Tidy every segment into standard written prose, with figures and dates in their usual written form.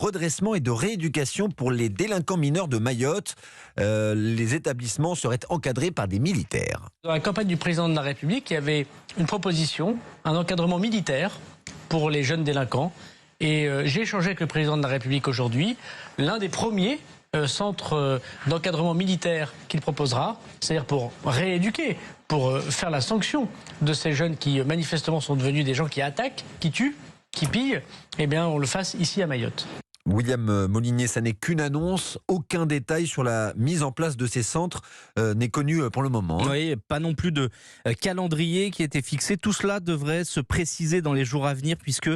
redressement et de rééducation pour les délinquants mineurs de Mayotte. Les établissements seraient encadrés par des militaires. Dans la campagne du président de la République, il y avait une proposition, un encadrement militaire pour les jeunes délinquants. Et j'ai échangé avec le président de la République aujourd'hui. L'un des premiers centres d'encadrement militaire qu'il proposera, c'est-à-dire pour rééduquer, pour faire la sanction de ces jeunes qui manifestement sont devenus des gens qui attaquent, qui tuent, qui pillent, eh bien on le fasse ici à Mayotte. William Molinier, ça n'est qu'une annonce. Aucun détail sur la mise en place de ces centres n'est connu pour le moment. Oui, pas non plus de calendrier qui était fixé. Tout cela devrait se préciser dans les jours à venir puisque,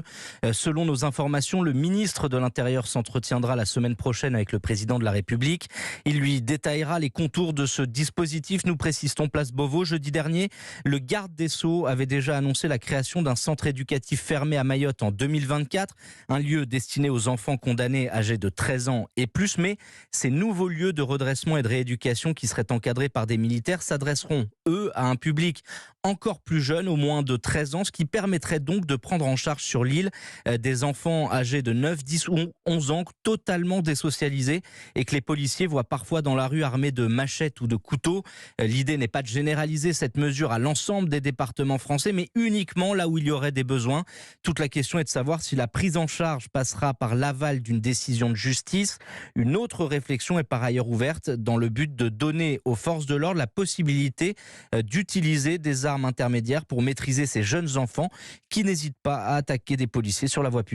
selon nos informations, le ministre de l'Intérieur s'entretiendra la semaine prochaine avec le président de la République. Il lui détaillera les contours de ce dispositif. Nous précisons place Beauvau. Jeudi dernier, le garde des Sceaux avait déjà annoncé la création d'un centre éducatif fermé à Mayotte en 2024. Un lieu destiné aux enfants condamnés âgés de 13 ans et plus, mais ces nouveaux lieux de redressement et de rééducation qui seraient encadrés par des militaires s'adresseront, eux, à un public encore plus jeune, au moins de 13 ans, ce qui permettrait donc de prendre en charge sur l'île des enfants âgés de 9, 10 ou 11 ans, totalement désocialisés et que les policiers voient parfois dans la rue armés de machettes ou de couteaux. L'idée n'est pas de généraliser cette mesure à l'ensemble des départements français, mais uniquement là où il y aurait des besoins. Toute la question est de savoir si la prise en charge passera par l'aval d'une décision de justice. Une autre réflexion est par ailleurs ouverte dans le but de donner aux forces de l'ordre la possibilité d'utiliser des armes intermédiaires pour maîtriser ces jeunes enfants qui n'hésitent pas à attaquer des policiers sur la voie publique.